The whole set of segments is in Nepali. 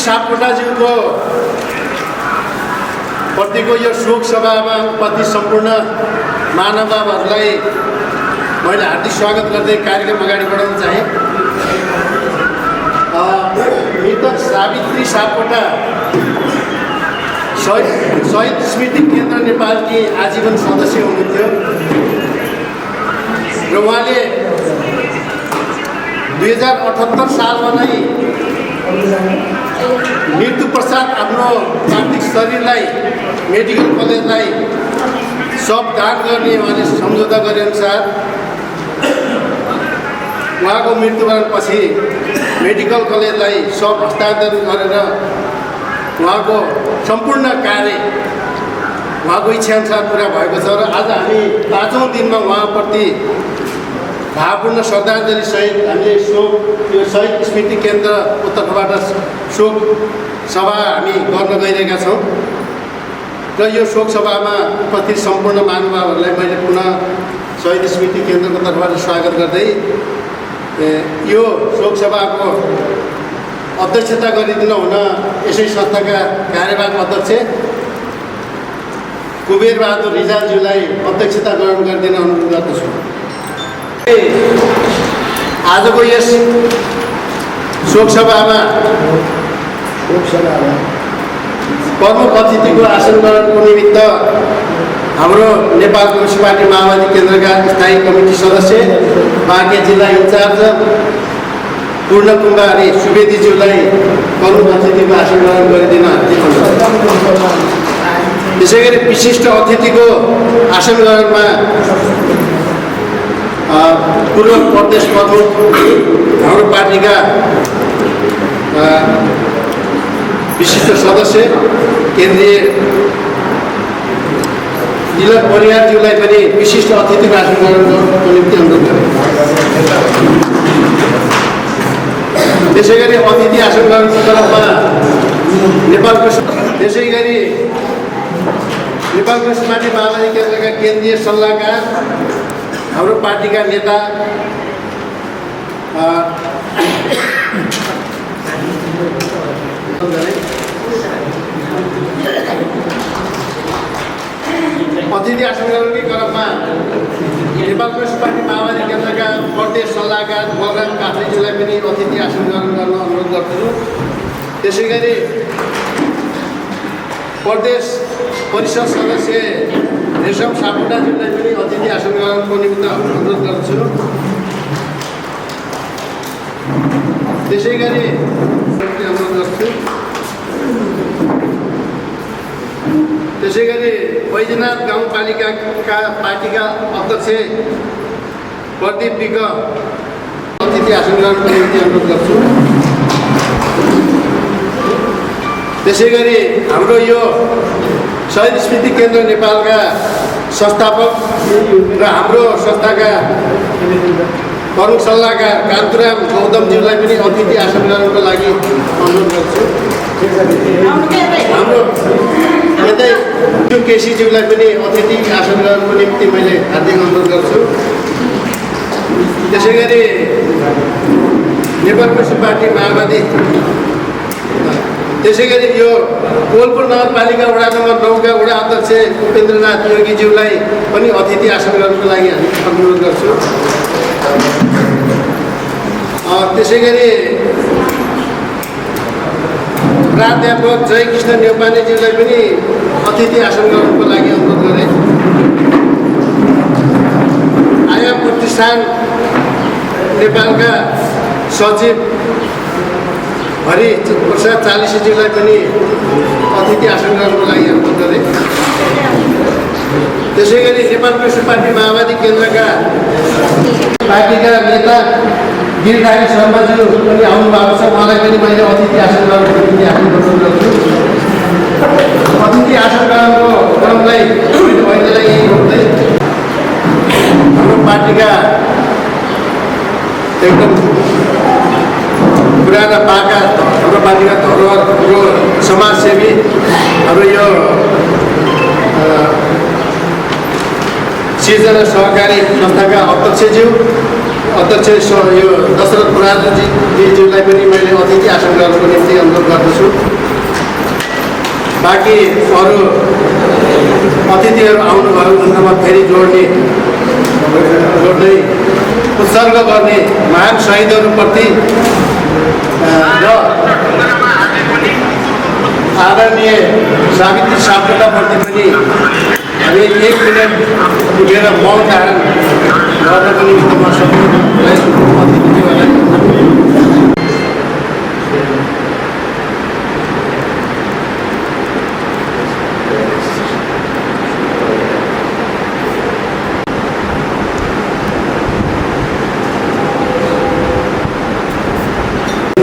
सापकोटाज्यूको प्रतिको यो शोक सभामा उपस्थित सम्पूर्ण महानुभावहरूलाई मैले हार्दिक स्वागत गर्दै कार्यक्रम अगाडि बढाउन चाहे। मृतक सावित्री सापकोटा शहीद स्मृति केन्द्र नेपालकी आजीवन सदस्य हुनुहुन्थ्यो र उहाँले 2078 सालमा नै मृत्यु पश्चात आफ्नो पार्थिव शरीरलाई मेडिकल कलेजलाई सब दान गर्ने उहाँले सम्झौता गरे अनुसार उहाँको मृत्युपछि मेडिकल कलेजलाई सब हस्तान्तरण गरेर उहाँको सम्पूर्ण कार्य उहाँको इच्छाअनुसार पुरा भएको छ र आज हामी 5औं दिनमा उहाँप्रति भावपूर्ण श्रद्धाञ्जली सहित हामीले शोक यो शहीद स्मृति केन्द्र उत्तरबाट शोक सभा हामी गर्न गइरहेका छौँ र यो शोक सभामा उपस्थित सम्पूर्ण महानुभावहरूलाई मैले पुनः शहीद स्मृति केन्द्रको तर्फबाट स्वागत गर्दै यो शोक सभाको अध्यक्षता गरिदिन हुन यसै संस्थाका कार्यवाहक अध्यक्ष कुबेर बहादुर रिजालज्यूलाई अध्यक्षता ग्रहण गरिदिन अनुरोध गर्दछु। आजको यस शोक सभामा प्रमुख अतिथिको आसन ग्रहणको निमित्त हाम्रो नेपाल कम्युनिस्ट पार्टी माओवादी केन्द्रका स्थायी कमिटी सदस्य बाँके जिल्ला इन्चार्ज पूर्ण कुमारी सुवेदीज्यूलाई प्रमुख अतिथिको आसन ग्रहण गरिदिन हार्दिक अनुरोध। त्यसै गरी विशिष्ट अतिथिको आसन ग्रहणमा पूर्व प्रदेश प्रमुख हाम्रो पार्टीका विशिष्ट सदस्य केन्द्रीय तिलक परियारज्यूलाई पनि विशिष्ट अतिथिको आसन ग्रहण गर्नको निम्ति अनुरोध गरे। त्यसै गरी अतिथि आसन ग्रहणको क्रममा त्यसै गरी नेपाल कम्युनिस्ट पार्टी माओवादी केन्द्रका केन्द्रीय सल्लाहकार हाम्रो पार्टीका नेता अतिथि आसन ग्रहणकै क्रममा नेपाल कम्युनिस्ट पार्टी माओवादी केन्द्रका प्रदेश सल्लाहकार बलराम काफ्लेज्यूलाई पनि अतिथि आसन ग्रहण गर्न अनुरोध गर्दछु। त्यसै गरी प्रदेश परिषद सदस्य रेशम सापकोटाज्यूलाई पनि अतिथि आसन ग्रहणको निमित्त अनुरोध गर्छु। त्यसै गरी अनुरोध गर्छु। त्यसै गरी बैजनाथ गाउँपालिकाका पार्टीका अध्यक्ष प्रदीप विक अतिथि आसन ग्रहणको निम्ति अनुरोध गर्छु। त्यसै गरी हाम्रो यो शहीद स्मृति केन्द्र नेपालका संस्थापक र हाम्रो संस्थाका प्रमुख सल्लाहकार कान्तुराम गौतमज्यूलाई पनि अतिथि आसन ग्रहणको लागि अनुरोध गर्छु। हाम्रो यतै केसीज्यूलाई पनि अतिथि आसन ग्रहणको निम्ति मैले हार्दिक अनुरोध गर्छु। त्यसै गरी नेपाल कम्युनिस्ट पार्टी माओवादी त्यसै गरी यो कोलपुर नगरपालिका वडा नम्बर 9 का वडा अध्यक्ष उपेन्द्रनाथ योगीज्यूलाई पनि अतिथि आसन ग्रहणको लागि हामी अनुरोध गर्छु। त्यसै गरी प्राध्यापक जयकृष्ण नेपालीज्यूलाई पनि अतिथि आसन ग्रहणको लागि अनुरोध गरे। आयाम प्रतिष्ठान नेपालका सचिव हरि प्रसाद चालिसेज्यूलाई पनि अतिथि आसन ग्रहणको लागि अनुरोध गरे। त्यसै गरी नेपाल कम्युनिस्ट पार्टी माओवादी केन्द्रका पार्टीका नेता गिरिधारी शर्माज्यू पनि आउनुभएको छ, उहाँलाई पनि मैले अतिथि आसन ग्रहणको निम्ति अनुरोध गर्छु। अतिथि आसन ग्रहणको क्रमलाई पहिलेलाई यही रोक्दै हाम्रो पार्टीका एकदम पुराना पाका हाम्रो पार्टीका धरोहर ठुलो समाजसेवी हाम्रो यो सिर्जना सहकारी संस्थाका अध्यक्षज्यू अध्यक्ष यो दशरथ बराजुजीज्यूलाई पनि मैले अतिथि आसन गर्नको निम्ति अनुरोध गर्दछु। बाँकी अरू अतिथिहरू आउनुभयो भन्दामा फेरि जोड्दै उत्सर्ग गर्ने महान शहीदहरूप्रति र आदरणीय सावित्री सापकोटाप्रति पनि हामी 1 मिनट उठेर मौन धारण गर्नको निमित्त म सबैलाई अतिथिज्यूहरूलाई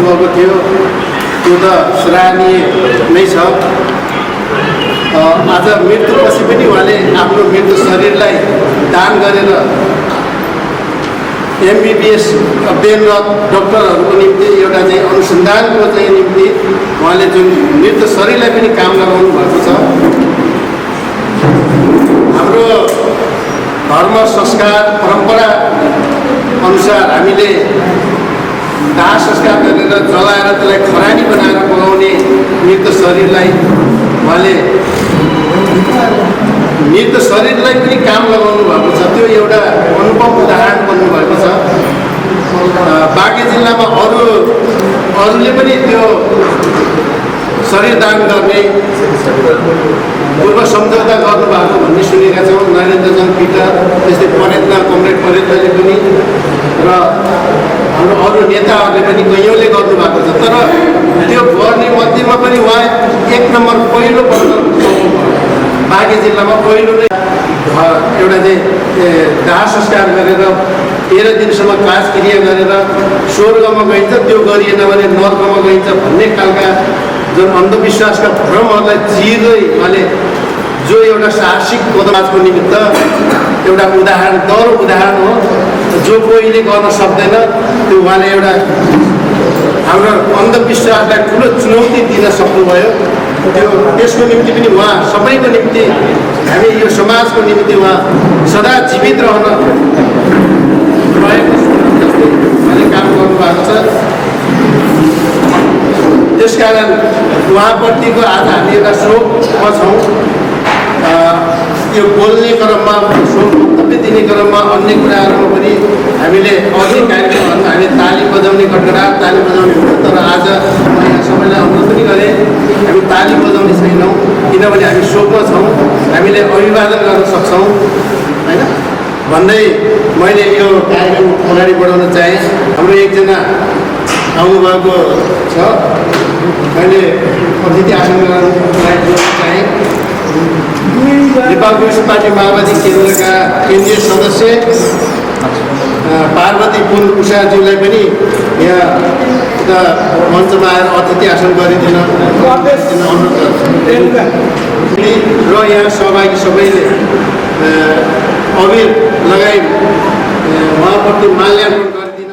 भएको थियो त्यो त सराहनीय नै छ। आज मृत्युपछि पनि उहाँले आफ्नो मृत्यु शरीरलाई दान गरेर MBBS अध्ययनरत डक्टरहरूको निम्ति एउटा चाहिँ अनुसन्धानको चाहिँ निम्ति उहाँले जुन मृत्यु शरीरलाई पनि काम लगाउनु भएको छ। हाम्रो धर्म संस्कार परम्परा अनुसार हामीले दाह संस्कार गरेर जलाएर त्यसलाई खरानी बनाएर बोलाउने मृत शरीरलाई उहाँले मृत शरीरलाई पनि काम लगाउनु भएको छ। त्यो एउटा अनुपम उदाहरण बन्नुभएको छ। बाँकी जिल्लामा अरूले पनि त्यो शरीर दान गर्ने पूर्व सम्झौता गर्नुभएको भन्ने सुनेका छौँ। नरेन्द्रजन पिटर त्यस्तै कमरेड परेन्द्रले पनि र हाम्रो अरू नेताहरूले पनि कैयौँले गर्नुभएको छ। तर त्यो गर्ने मध्येमा पनि उहाँ 1 नम्बर पहिलो पल्ट बाँकी जिल्लामा पहिलो नै एउटा चाहिँ दाह संस्कार गरेर 13 दिनसम्म काजक्रिया गरेर स्वर्गमा गइन्छ, त्यो गरिएन भने नर्कमा गइन्छ भन्ने खालका जुन अन्धविश्वासका भ्रमहरूलाई चिर्दै उहाँले जो एउटा साहसिक कदमको निमित्त एउटा उदाहरण दरो उदाहरण हो। जो कोहीले गर्न सक्दैन त्यो उहाँले एउटा हाम्रो अन्धविश्वासलाई ठुलो चुनौती दिन सक्नुभयो। त्यसको निम्ति पनि उहाँ सबैको निम्ति हामी यो समाजको निम्ति उहाँ सदा जीवित रहन रहेको जस्तै उहाँले काम गर्नुभएको छ। त्यसकारण उहाँप्रतिको आज हामी एउटा शोकमा छौँ। यो बोल्ने क्रममा शोक वक्तव्य दिने क्रममा अन्य कुराहरूमा पनि हामीले अन्य कार्यक्रमहरूमा हामी ताली बजाउने गडगडाट ताली बजाउने हुन्छ। तर आज म यहाँ सबैलाई अनुरोध पनि गरेँ हामी ताली बजाउने छैनौँ, किनभने हामी शोकमा छौँ। हामीले अभिवादन गर्न सक्छौँ होइन भन्दै मैले यो कार्यक्रम अगाडि बढाउन चाहेँ। हाम्रो एकजना आउनुभएको छ, मैले अतिथि आसन गर्न चाहेँ। नेपाल कम्युनिस्ट पार्टी माओवादी केन्द्रका केन्द्रीय सदस्य पार्वती पुन उषाज्यूलाई पनि यहाँ मञ्चमा आएर अतिथि आसन गरिदिन अनुरोध गर्छु र यहाँ सहभागी सबैले अबिर लगाई उहाँप्रति माल्यार्पण गरिदिन।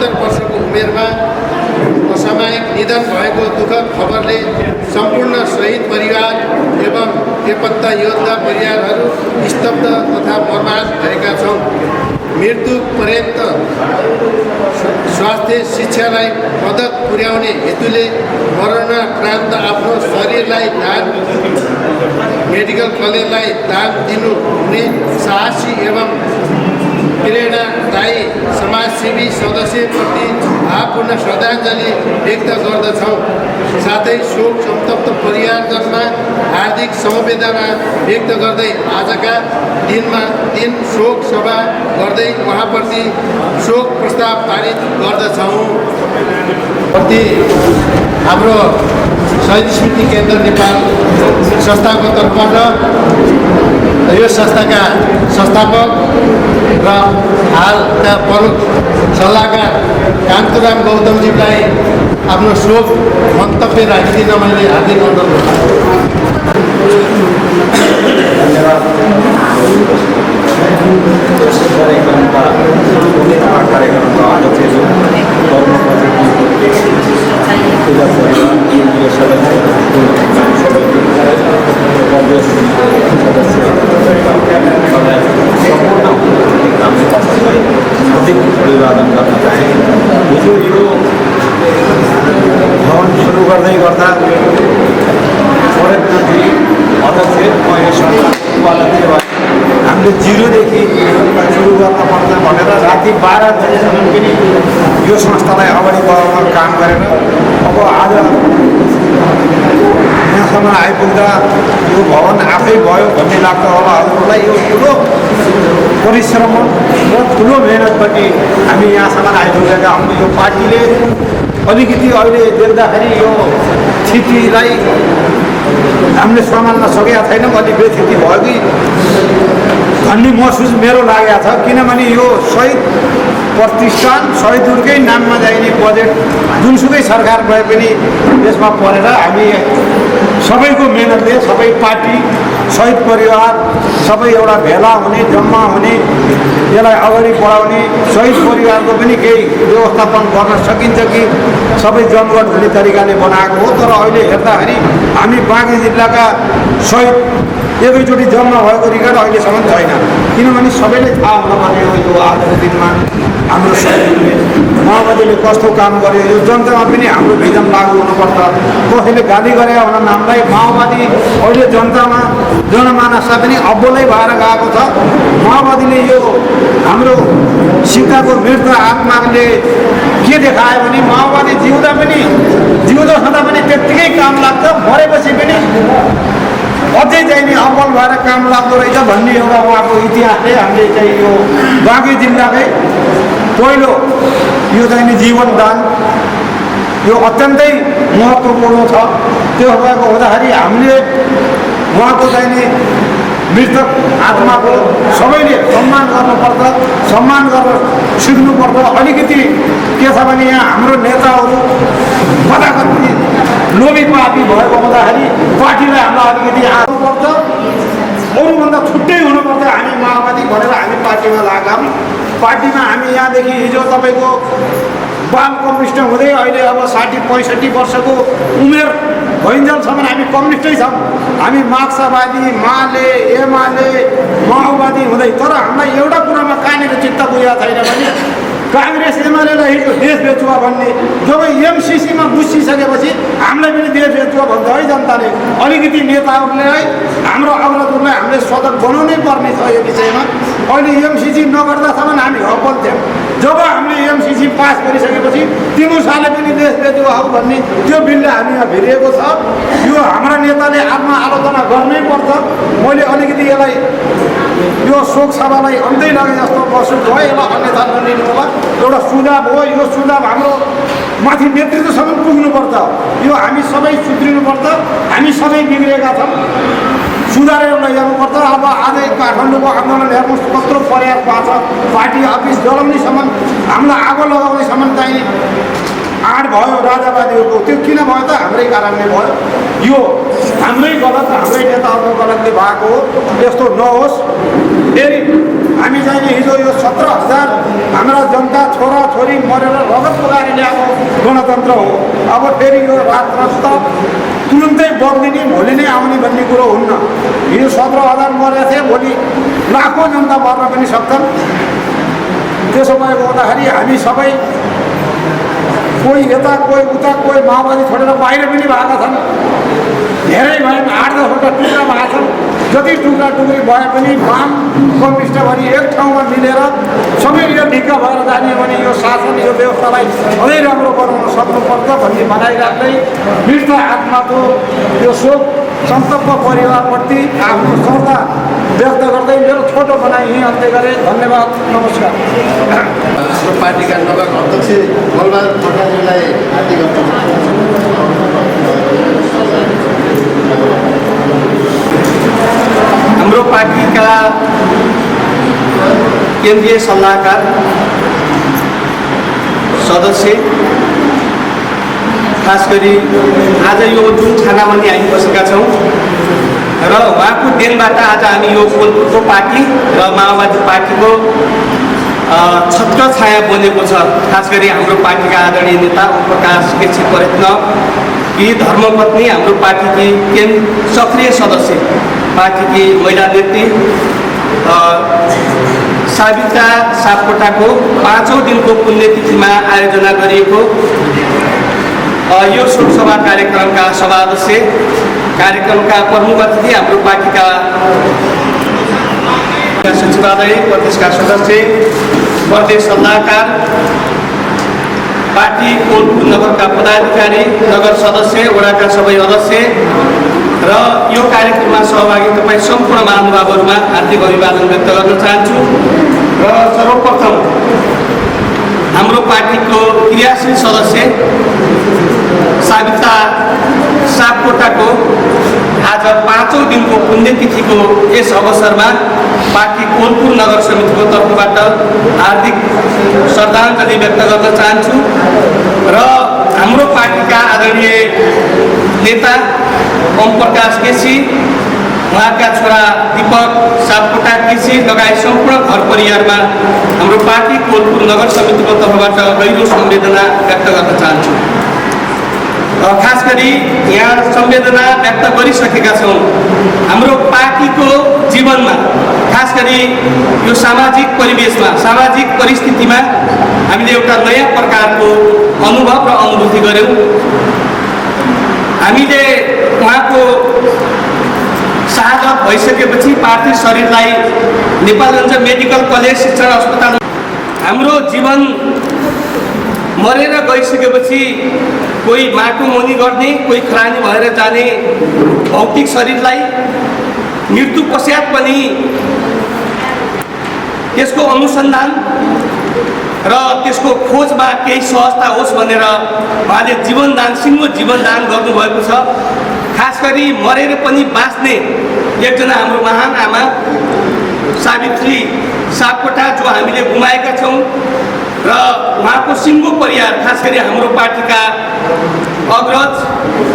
75 वर्षको उमेरमा असामयिक निधन भएको दुःखद खबरले सम्पूर्ण शहीद परिवार एवं बेपत्ता योद्धा परिवारहरू स्तब्ध तथा मर्माहत भएका छौँ। मृत्यु पर्यन्त स्वास्थ्य शिक्षालाई मद्दत पुर्याउने हेतुले मरणोपरान्त आफ्नो शरीरलाई दान मेडिकल कलेजलाई दान दिनुहुने साहसी एवं प्रेरणादायी समाजसेवी सदस्यप्रति भावपूर्ण श्रद्धाञ्जली व्यक्त गर्दछौँ। साथै शोक संतप्त परिवारजनमा हार्दिक समवेदना व्यक्त गर्दै आजका दिन शोक सभा गर्दै उहाँप्रति शोक प्रस्ताव पारित गर्दछौँ। प्रति हाम्रो शहीद स्मृति केन्द्र नेपाल संस्थाको तर्फबाट यो संस्थाका संस्थापक र हालका प्रमुख सल्लाहकार कान्तुराम गौतमजीलाई आफ्नो शोक मन्तव्य राखिदिन मैले हार्दिक अनुरोध गर्छु। अभिवादन गर्न चाहे हिजो यो भवन सुरु गर्दै गर्दा फोरेनजी अध्यक्ष उपाध्यक्ष हामीले जिरोदेखि सुरु गर्नुपर्छ भनेर राति 12 बजेसम्म पनि यो संस्थालाई अगाडि बढाउन काम गरेर अब आज यहाँसम्म आइपुग्दा यो भवन आफै भयो भन्ने लाग्छ होला हजुरहरूलाई। यो ठुलो परिश्रम र ठुलो मेहनतपछि हामी यहाँसम्म आइपुगेका हौँ। यो पार्टीले अलिकति अहिले देख्दाखेरि यो स्थितिलाई हामीले सम्हाल्न सकेका छैनौँ। अलिक बेस्थिति भयो कि भन्ने महसुस मेरो लागेको छ, किनभने यो शहीद प्रतिष्ठान शहीदहरूकै नाममा जाइने बजेट जुनसुकै सरकार भए पनि यसमा परेर हामी सबैको मेहनतले सबै पार्टी शहीद परिवार सबै एउटा भेला हुने जम्मा हुने यसलाई अगाडि बढाउने शहीद परिवारको पनि केही व्यवस्थापन गर्न सकिन्छ कि सबै जमघट हुने तरिकाले बनाएको हो। तर अहिले हेर्दाखेरि हामी बाँकी जिल्लाका शहीद एकैचोटि जम्मा भएको रिकर्ड अहिलेसम्म छैन, किनभने सबैले थाहा हुनुपर्ने हो यो आजको दिनमा हाम्रो शहीदले माओवादीले कस्तो काम गर्यो। यो जनतामा पनि हाम्रो भिजन लागू हुनुपर्छ। कसैले गाली गरे हुन नामलाई माओवादी अहिले जनतामा जनमानसमा पनि अब्बलै भएर गएको छ। माओवादीले यो हाम्रो सिक्काको मृत आत्माले के देखायो भने माओवादी जिउँदा छँदा पनि त्यत्तिकै काम लाग्छ, मरेपछि पनि अझै चाहिने अब्बल भएर काम लाग्दो रहेछ भन्ने एउटा उहाँको इतिहासले हामीले चाहिँ यो बाँकी जिल्लाकै पहिलो यो चाहिने जीवनदान यो अत्यन्तै महत्त्वपूर्ण छ। त्यो भएको हुँदाखेरि हामीले उहाँको चाहिने मृतक आत्माको सबैले सम्मान गर्नुपर्छ, सम्मान गर्न सिक्नुपर्छ। अलिकति के छ भने यहाँ हाम्रो नेताहरू कदाकति लोभी पार्टी भएको हुँदाखेरि पार्टीलाई हामीलाई अलिकति आउनुपर्छ, अरूभन्दा छुट्टै हुनुपर्छ। हामी माओवादी भनेर हामी पार्टीमा लाग्यौँ। पार्टीमा हामी यहाँदेखि हिजो तपाईँको बाल कम्युनिस्ट हुँदै अहिले अब 60-65 वर्षको उमेर भइन्जेलसम्म हामी कम्युनिस्टै छौँ। हामी मार्क्सवादी माले एमाले माओवादी हुँदै, तर हामीलाई एउटा कुरामा कहाँनिर चित्त बुझेको छैन भने काङ्ग्रेस एमालेलाई हिजो देश बेचुवा भन्ने, जब एमसिसीमा बुझिसकेपछि हामीलाई पनि देश बेचुवा भन्छ है जनताले। अलिकति नेताहरूलाई हाम्रो अग्रजहरूलाई हामीले सजग बनाउनै पर्ने छ यो विषयमा। अहिले एमसिसी नगर्दासम्म हामी हब्बल थियौँ। जब हामीले एमसिसी पास गरिसकेपछि 3 सालले पनि देश बेचुवा हो भन्ने त्यो बिलले हामीमा भिरिएको छ। यो हाम्रा नेताले आत्मआलोचना गर्नै पर्छ। मैले अलिकति यसलाई यो शोक सभालाई अन्त्य लगे जस्तो महसुस भयो। यसलाई अन्यथा नलिनु होला, एउटा सुझाव हो। यो सुझाव हाम्रो माथि नेतृत्वसम्म पुग्नुपर्छ। यो हामी सबै सुध्रिनुपर्छ। हामी सबै बिग्रेका छौँ, सुधारेर लैजानुपर्छ। अब आजै काठमाडौँको आन्दोलन हेर्नुहोस् कत्रो प्रयास भएको छ। पार्टी अफिस जलाउनेसम्म हामीलाई आगो लगाउनेसम्म चाहिँ आँट भयो राजावादीहरूको, त्यो किन भयो त? हाम्रै कारणले भयो। यो हाम्रै गलत, हाम्रै नेताहरूको गलतले भएको हो। यस्तो नहोस्। फेरि हामी चाहिँ हिजो यो 17,000 हाम्रा जनता छोराछोरी मरेर रगत पगाएर ल्याएको गणतन्त्र हो। अब फेरि यो रात तुरुन्तै बदलिने, भोलि नै आउने भन्ने कुरो हुन्न। हिजो 17,000 मरेको थिए, भोलि लाखौँ जनता मर्न पनि सक्छन्। त्यसो भएको हुँदाखेरि हामी सबै कोही यता कोही उता, कोही माओवादी छोडेर बाहिर पनि भएका छन्। धेरै भए 8-10वटा टुक्रा भएका छन्। जति टुक्रा टुक्री भए पनि वाम कम्युनिस्ट भनी एक ठाउँमा मिलेर सबै यो ढिक्का भएर जाने भने यो शासन, यो व्यवस्थालाई अझै राम्रो बनाउन सक्नुपर्छ भन्ने भनाइराख्दै मृत आत्माको यो शोक सन्तप्त परिवारप्रति आफ्नो श्रद्धा व्यक्त गर्दै मेरो छोटो भनाइ यहीँ अन्त्य गरेँ। धन्यवाद, नमस्कार। हाम्रो पार्टीका नगर अध्यक्ष बलबहादुर भट्टराईलाई हार्दिक हाम्रो पार्टीका केन्द्रीय सल्लाहकार सदस्य, खास गरी आज यो जुन छानामा नि हामी बसेका छौँ र उहाँको देनबाट आज हामी यो कोलपुरको पार्टी र माओवादी पार्टीको छत्र छाया बनेको छ। खास गरी हाम्रो पार्टीका आदरणीय नेता ओमप्रकाश केसी प्रयत्न कि धर्मपत्नी, हाम्रो पार्टीकी सक्रिय सदस्य, पार्टीकी महिला नेत्री सावित्रा सापकोटाको 5औं दिनको पुण्यतिथिमा आयोजना गरिएको यो शोकसभा कार्यक्रमका सभाध्यक्ष, कार्यक्रमका प्रमुख अतिथि, हाम्रो पार्टीका सचिवालय प्रदेशका सदस्य, प्रदेश सल्लाहकार, पार्टी कोलपुर नगरका पदाधिकारी, नगर सदस्य, वडाका सबै सदस्य र यो कार्यक्रममा सहभागी तपाईँ सम्पूर्ण महानुभावहरूमा हार्दिक अभिवादन व्यक्त गर्न चाहन्छु। र सर्वप्रथम हाम्रो पार्टीको क्रियाशील सदस्य सावित्रा सापकोटाको आज 5औं दिनको पुण्यतिथिको यस अवसरमा पार्टी कोलपुर नगर समितिको तर्फबाट हार्दिक श्रद्धाञ्जली व्यक्त गर्न चाहन्छु। र हाम्रो पार्टीका आदरणीय नेता ओमप्रकाश केसी, उहाँका छोरा दीपक सापकोटा केसी लगायत सम्पूर्ण घर परिवारमा हाम्रो पार्टी कोलपुर नगर समितिको तर्फबाट गहिरो संवेदना व्यक्त गर्न चाहन्छु। खास गरी यहाँ संवेदना व्यक्त गरिसकेका छौँ। हाम्रो पार्टीको जीवनमा, खास गरी यो सामाजिक परिवेशमा, सामाजिक परिस्थितिमा हामीले एउटा नयाँ प्रकारको अनुभव र अनुभूति गऱ्यौँ। हामीले उहाँको शहादत भइसकेपछि पार्थिव शरीरलाई नेपालगञ्ज मेडिकल कलेज शिक्षण अस्पताल, हाम्रो जीवन मरेर गइसकेपछि कोही माटो मुनि गर्ने, कोही खरानी भएर जाने भौतिक शरीरलाई मृत्यु पश्चात पनि त्यसको अनुसन्धान र त्यसको खोजमा केही सहजता होस् भनेर उहाँले जीवनदान, सिङ्गो जीवनदान गर्नुभएको छ। खास गरी मरेर पनि बाँच्ने एकजना हाम्रो महान आमा सावित्री सापकोटा जो हामीले गुमाएका छौँ र उहाँको सिङ्गो परिवार, खास गरी हाम्रो पार्टीका अग्रज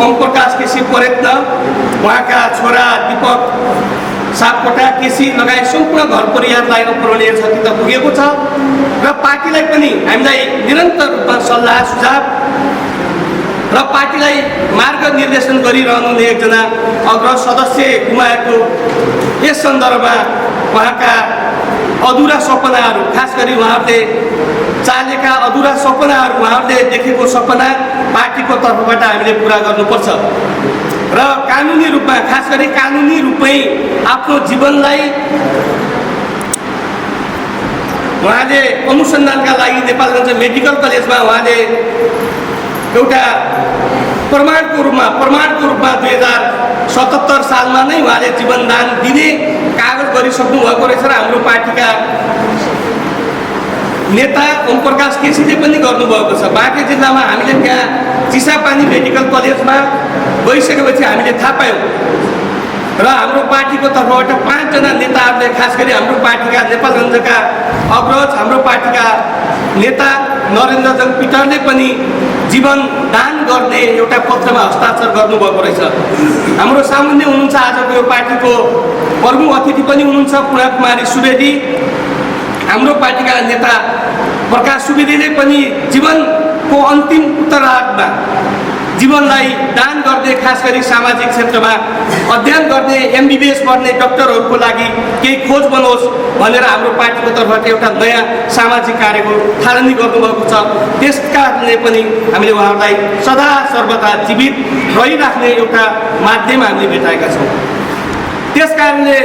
ओमप्रकाश केसी प्रयत्न, उहाँका छोरा दीपक सापकोटा केसी लगायत सम्पूर्ण घर परिवारलाई अपूरणीय क्षति त पुगेको छ र पार्टीलाई पनि हामीलाई निरन्तर रूपमा सल्लाह सुझाव र पार्टीलाई मार्ग निर्देशन गरिरहनुहुने एकजना अग्रज सदस्य गुमाएको यस सन्दर्भमा उहाँका अधुरा सपनाहरू, खास गरी उहाँहरूले चालेका अधुरा सपनाहरू, उहाँहरूले देखेको सपना पार्टीको तर्फबाट हामीले पुरा गर्नुपर्छ र कानुनी रूपमा, खास गरी कानुनी रूपमै आफ्नो जीवनलाई उहाँले अनुसन्धानका लागि नेपालगञ्ज मेडिकल कलेजमा उहाँले एउटा प्रमाणको रूपमा 2077 सालमा नै उहाँले जीवनदान दिने कागज गरिसक्नु भएको रहेछ र हाम्रो पार्टीका नेता ओमप्रकाश केसीले पनि गर्नुभएको छ। बाँके जिल्लामा हामीले त्यहाँ चिसापानी मेडिकल कलेजमा गइसकेपछि हामीले थाहा पायौँ र हाम्रो पार्टीको तर्फबाट 5 जना नेताहरूले, खास गरी हाम्रो पार्टीका नेपालगञ्जका अग्रज, हाम्रो पार्टीका नेता नरेन्द्र जङ पिटरले पनि जीवन दान गर्ने एउटा पत्रमा हस्ताक्षर गर्नुभएको रहेछ। हाम्रो सामुन्ने हुनुहुन्छ आजको यो पार्टीको प्रमुख अतिथि पनि हुनुहुन्छ पूर्णा कुमारी सुवेदी। हाम्रो पार्टीका नेता प्रकाश सुवेदीले पनि जीवनको अन्तिम उत्तरार्धमा जीवनलाई दान गर्ने, खास गरी सामाजिक क्षेत्रमा अध्ययन गर्ने, MBBS पढ्ने डाक्टरहरूको लागि केही खोज बनोस् भनेर हाम्रो पार्टीको तर्फबाट एउटा नयाँ सामाजिक कार्यको थालनी गर्नुभएको छ। त्यस कारणले पनि हामीले उहाँहरूलाई सदा सर्वदा जीवित रहिराख्ने एउटा माध्यम हामीले भेटाएका छौँ। त्यस कारणले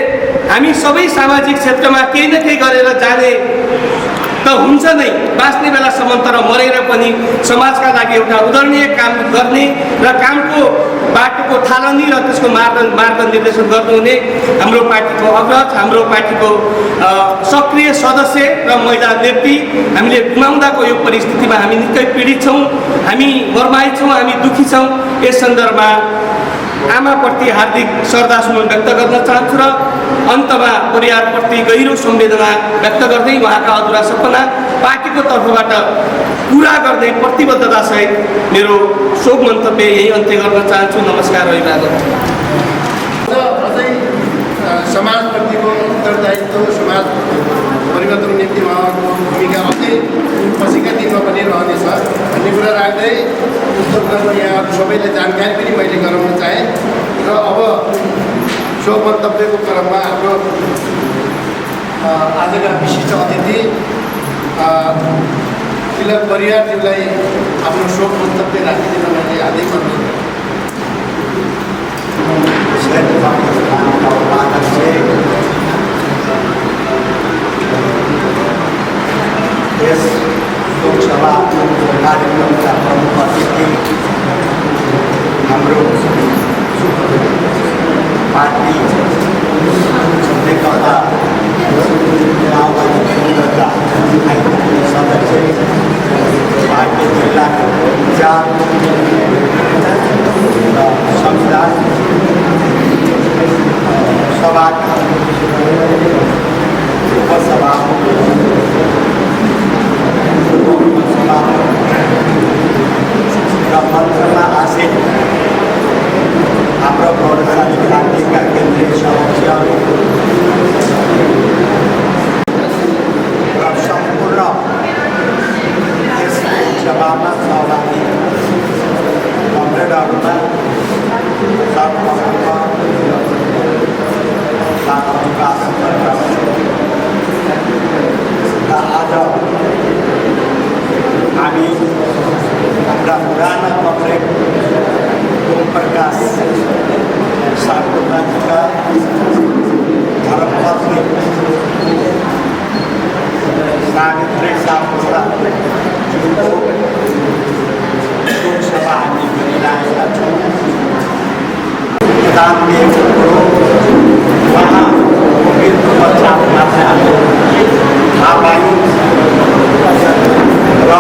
हामी सबै सामाजिक क्षेत्रमा केही न केही गरेर जाने त हुन्छ नै, बाँच्ने बेलासम्म, तर मरेर पनि समाजका लागि एउटा उदाहरणीय काम गर्ने र कामको बाटोको थालनी र त्यसको मार्ग निर्देशन गर्नुहुने हाम्रो पार्टीको अग्रज, हाम्रो पार्टीको सक्रिय सदस्य र महिला नेत्री हामीले गुमाउँदाको यो परिस्थितिमा हामी निकै पीडित छौँ, हामी मर्माहित छौँ, हामी दुःखी छौँ। यस सन्दर्भमा आमाप्रति हार्दिक श्रद्धासुमन व्यक्त गर्न चाहन्छु र अन्तमा परिवारप्रति गहिरो संवेदना व्यक्त गर्दै उहाँका अधुरा सपना पार्टीको तर्फबाट पुरा गर्ने प्रतिबद्धतासहित मेरो शोक मन्तव्य यही अन्त्य गर्न चाहन्छु। नमस्कार, अभिवादन। अझै समाजप्रतिको उत्तरदायित्व, समाज परिवर्तनको निम्ति उहाँको भूमिका अझै पछिका दिनमा पनि रहनेछ भन्ने कुरा राख्दै पुस्तकमा यहाँ सबैलाई जानकारी पनि मैले गराउन चाहेँ। र अब शोक मन्तव्यको क्रममा हाम्रो आजका विशिष्ट अतिथि तिलक परिवारज्यूलाई आफ्नो शोक मन्तव्य राखिदिन मैले हार्दिक अनुरोध यस लोकसभा कार्यक्रमका प्रमुख अतिथि हाम्रो पार्टी नेकपा माओवादीका सदस्य, पार्टी जिल्लाको इन्चार्ज र संविधान सभाका उपसभामुख र मन्त्रमा आसीन हाम्रो प्रौढशाली पार्टीका केन्द्रीय सदस्यहरू र सम्पूर्ण यस सभामा सहभागी कमरेडहरूमा सर्वप्रथम आज हामी हाम्रा पुराना कमरेड ओम प्रकाश सार्वजनिका धर्मपत्नी सावित्री सापकोटाको लोकसभा हामी गरिरहेका छौँ। प्रधानले उहाँ मृत्यु पश्चात मात्र हामी थाहा पायौँ र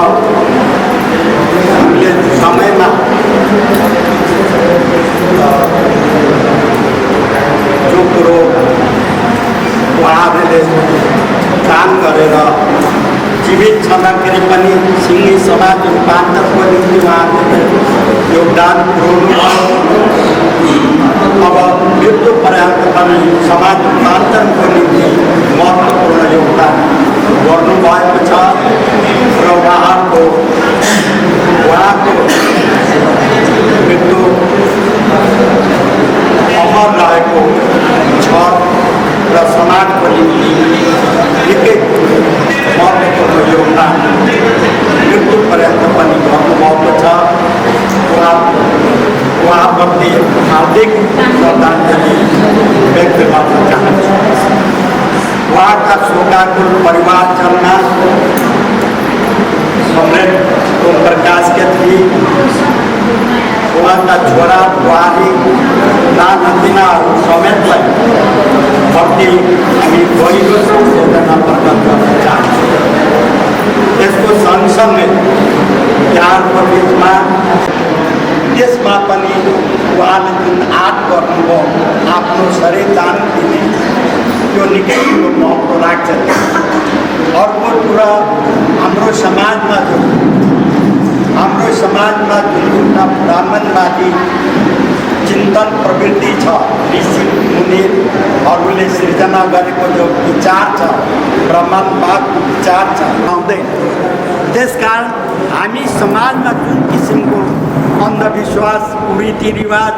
हामीले समयमा जो कुरो उहाँहरूले काम गरेर जीवित छँदाखेरि पनि सिङ्गी समाज रूपान्तरको निम्ति उहाँहरूले योगदान पुर्याउनु, अब मृत्यु पर्यन्त पनि समाज रूपान्तरणको निम्ति महत्त्वपूर्ण योगदान गर्नुभएको छ र उहाँको मृत्यु अमर रहेको छ र समाजको निम्ति निकै महत्त्वपूर्ण योगदान मृत्यु पर्यन्त पनि गर्नुभएको छ। उहाँप्रति हार्दिक श्रद्धाञ्जली व्यक्त गर्न चाहन्छु। उहाँका शोकाकुल परिवारजनमा कमरेड ओम प्रकाश केत्री, उहाँका छोरा बुहारी नातिनाहरू समेतलाई प्रति हामी गहिरो संवेदना प्रकट गर्न चाहन्छौँ। यसको सँगसँगै त्यहाँको बिचमा त्यसमा पनि उहाँले जुन आँट गर्नुभयो आफ्नो शरीर दान दिने, त्यो निकै ठुलो महत्त्व राख्छ। अर्को कुरा हाम्रो समाजमा ब्राह्मणवादी चिन्तन प्रवृत्ति छ, ऋषि मुनिहरूले सृजना गरेको जो विचार छ, ब्रह्माण्डवादको विचार छ, आउँदैन। त्यसकारण हामी समाजमा जुन किसिमको अन्धविश्वास, रीतिरिवाज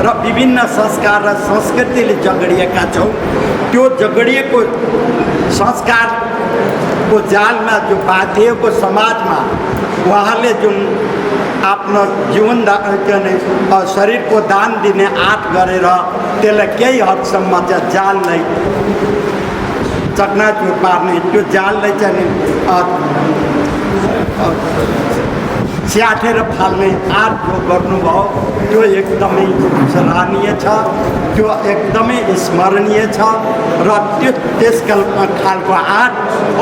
र विभिन्न संस्कार र संस्कृतिले जगडिएका छौँ, त्यो जगडिएको संस्कारको जालमा जो बाँधिएको समाजमा उहाँले जुन आफ्नो जीवन शरीरको दान दिने आँट गरेर त्यसलाई केही हदसम्म चाहिँ जाललाई चकनाचुर पार्ने, त्यो जाललाई चाहिँ च्याठेर फाल्ने आँट जो गर्नुभयो त्यो एकदमै सराहनीय छ, त्यो एकदमै स्मरणीय छ र त्यस खालको आँट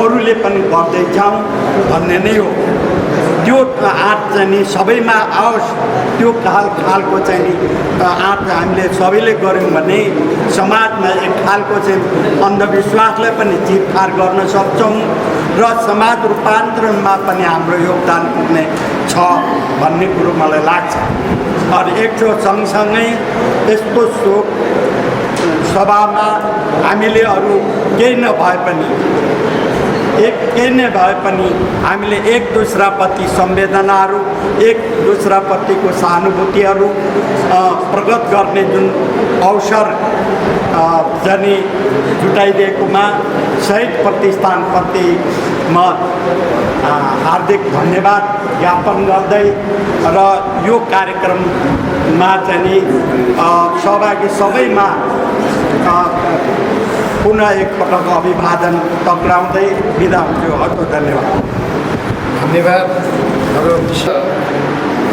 अरूले पनि गर्दै जाउँ भन्ने नै हो। त्यो आँट चाहिँ नि सबैमा आओस्, त्यो खालको चाहिँ नि आँट हामीले सबैले गऱ्यौँ भने समाजमा एक खालको चाहिँ अन्धविश्वासलाई पनि चिरफार गर्न सक्छौँ र समाज रूपान्तरणमा पनि हाम्रो योगदान पुग्ने छ भन्ने कुरो मलाई लाग्छ। अनि एक सँगसँगै यस्तो शोक सभामा हामीले अरू केही नभए पनि हामीले एक दोस्राप्रति संवेदनाहरू, एक दोस्राप्रतिको सहानुभूतिहरू प्रकट गर्ने जुन अवसर जाने जुटाइदिएकोमा शहीद प्रतिष्ठानप्रति म हार्दिक धन्यवाद ज्ञापन गर्दै र यो कार्यक्रममा चाहिँ सहभागी सबैमा पुनः एकपटक अभिवादन टक्राउँदै बिदा हुन्छु। हजुर धन्यवाद। धन्यवाद। हाम्रो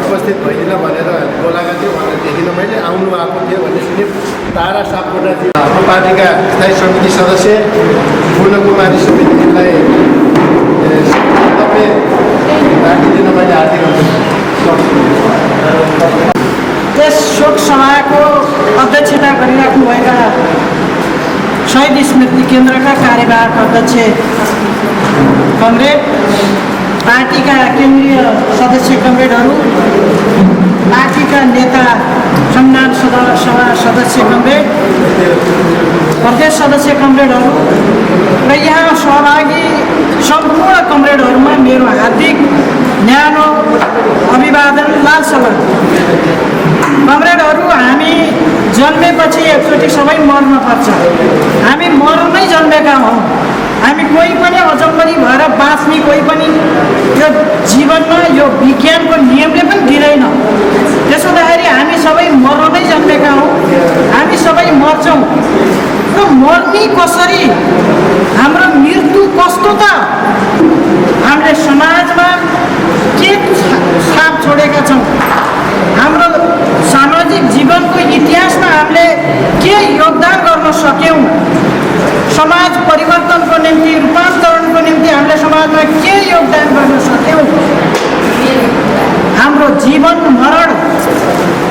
उपस्थित भइदिन भनेर बोलाएको थियो भनेर देखिन मैले, आउनु आएको थियो भन्ने सुने। तारा सापकोटाजी हाम्रो पार्टीका स्थायी समिति सदस्य पूर्णकुमारी समितिलाई राखिदिन मैले हार्दिक त्यस शोक सभाको अध्यक्षता गरिराख्नुभएका शहीद स्मृति केन्द्रका कार्यवाहक अध्यक्ष कमरेड, पार्टीका केन्द्रीय सदस्य कमरेडहरू, पार्टीका नेता संविधान सभा सदस्य कमरेड, प्रदेश सदस्य कमरेडहरू र यहाँ सहभागी सम्पूर्ण कमरेडहरूमा मेरो हार्दिक न्यानो अभिवादन, लाल सलाम। कमरेडहरू, हामी जन्मेपछि एकचोटि सबै मर्नुपर्छ। हामी मर्नै जन्मेका हौँ। हामी कोही पनि अजम्बरी भएर बाँच्ने कोही पनि यो जीवनमा यो विज्ञानको नियमले पनि दिँदैन। त्यसो हुँदाखेरि हामी सबै मर्नै जन्मेका हौँ, हामी सबै मर्छौँ। र मर्ने कसरी, हाम्रो मृत्यु कस्तो त, हामीले समाजमा के छाप छोडेका छौँ, हाम्रो सामाजिक जीवनको इतिहासमा हामीले के योगदान गर्न सक्यौँ, समाज परिवर्तनको निम्ति, रूपान्तरणको निम्ति हामीले समाजमा के योगदान गर्न सक्यौँ, हाम्रो जीवन मरण,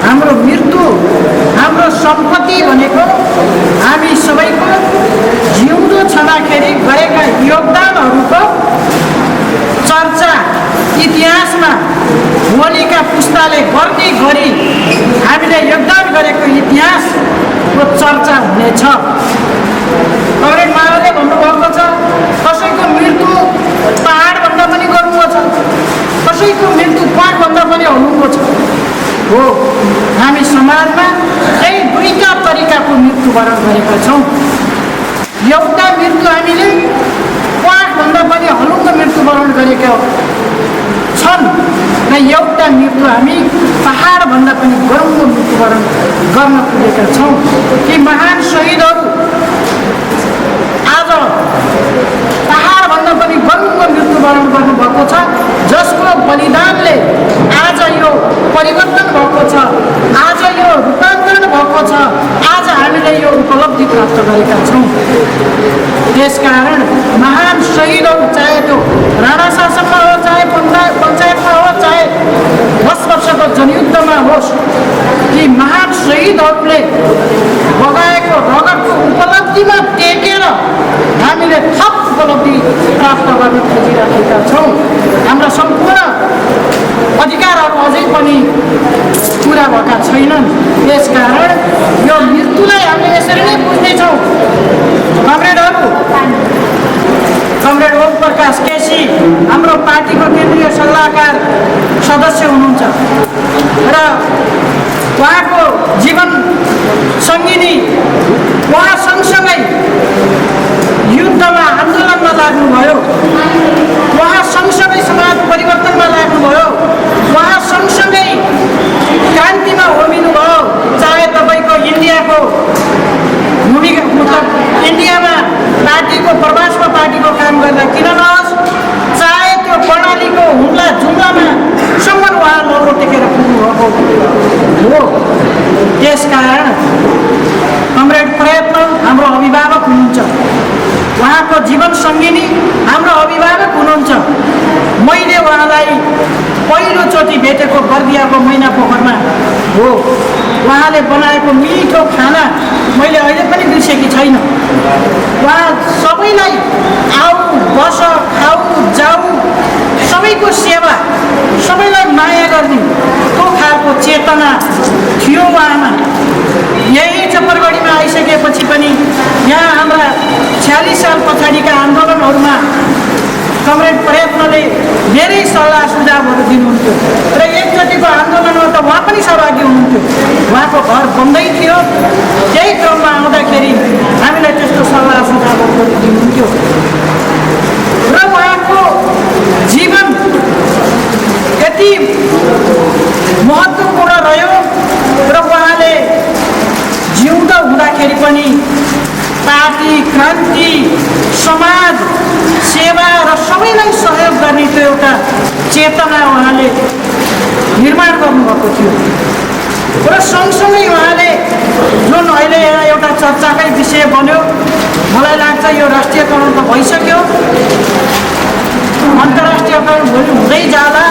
हाम्रो मृत्यु, हाम्रो सम्पत्ति भनेको हामी सबैको जिउँदो छँदाखेरि गरेका योगदानहरूको चर्चा इतिहासमा भोलिका पुस्ताले गर्ने गरी हामीले योगदान गरेको इतिहासको चर्चा हुनेछ। कमरेड माओले भन्नुभएको छ, कसैको मृत्यु पहाडभन्दा पनि गर्नुको छ, कसैको मृत्यु पाठभन्दा पनि हुनुको छ। हो, हामी समाजमा यही दुईटा तरिकाको मृत्युवरण गरेका छौँ। एउटा मृत्यु हामीले पाठभन्दा पनि हलुङ्गो मृत्युवरण गरेका छन् र एउटा मृत्यु हामी पहाडभन्दा पनि गरुङ्गो मृत्युवरण गर्न पुगेका छौँ। ती महान शहीदहरू आज पहाडभन्दा पनि गरुङ्गो मृत्युवरण गर्नुभएको छ, जसको बलिदानले आज यो परिवर्तन भएको छ, आज यो रूपान्तरण भएको छ, आज हामीले यो उपलब्धि प्राप्त गरेका छौँ। त्यसकारण महान शहीदहरू, चाहे त्यो राणा शासनमा हो, चाहे पञ्चायतमा हो, चाहे 10 वर्षको जनयुद्धमा होस्, ती महान शहीदहरूले बगाएको रगतको उपलब्धिमा टेकेर हामीले थप उपलब्धि प्राप्त गर्न खोजिरहेका छौँ। हाम्रा सम्पूर्ण अधिकारहरू अझै पनि सल्लाहकार सदस्य हुनुहुन्छ र उहाँको जीवन सङ्गिनी उहाँ सँगसँगै युद्धमा आन्दोलनमा लाग्नुभयो, उहाँ सँगसँगै समाज परिवर्तनमा लाग्नुभयो, उहाँ सँगसँगै क्रान्तिमा होमिनुभयो। चाहे तपाईँको इन्डियाको भूमिका मतलब इन्डियामा पार्टीको प्रवासमा पार्टीको काम गर्दा किन नहोस्, चाहे त्यो कर्णालीको हुम्ला जुम्लामा सम्म उहाँ लौरो टेकेर पुग्नुभएको हो। त्यसकारण कमरेड प्रयत्न हाम्रो अभिभावक हुनुहुन्छ, उहाँको जीवन सङ्गिनी हाम्रो अभिभावक हुनुहुन्छ। मैले उहाँलाई पहिलोचोटि भेटेको बर्दियाको मैना पोखरमा हो। उहाँले बनाएको मिठो खाना मैले अहिले पनि बिर्सेकी छैन। उहाँ सबैलाई आऊ बस खाऊ जाऊ सबैको सेवा, सबैलाई माया गर्ने त्यो खालको चेतना थियो उहाँमा। यही चपरगढीमा आइसकेपछि पनि यहाँ हाम्रा 46 साल पछाडिका आन्दोलनहरूमा कमरेड प्रयत्नले धेरै सल्लाह सुझावहरू दिनुहुन्थ्यो र एकचोटिको आन्दोलनमा त उहाँ पनि सहभागी हुनुहुन्थ्यो। उहाँको घर बन्दै थियो, त्यही क्रममा आउँदाखेरि हामीलाई त्यस्तो सल्लाह सुझावहरू दिनुहुन्थ्यो र उहाँको जीवन यति महत्त्वपूर्ण रह्यो र उहाँले जिउँदो हुँदाखेरि पनि पार्टी, क्रान्ति, समाज सेवा र सबैलाई सहयोग गर्ने त्यो एउटा चेतना उहाँले निर्माण गर्नुभएको थियो र सँगसँगै उहाँले जुन अहिले यहाँ एउटा चर्चाकै विषय बन्यो, मलाई लाग्छ यो राष्ट्रियकरण त भइसक्यो, अन्तर्राष्ट्रियकरण भोलि हुँदै जाला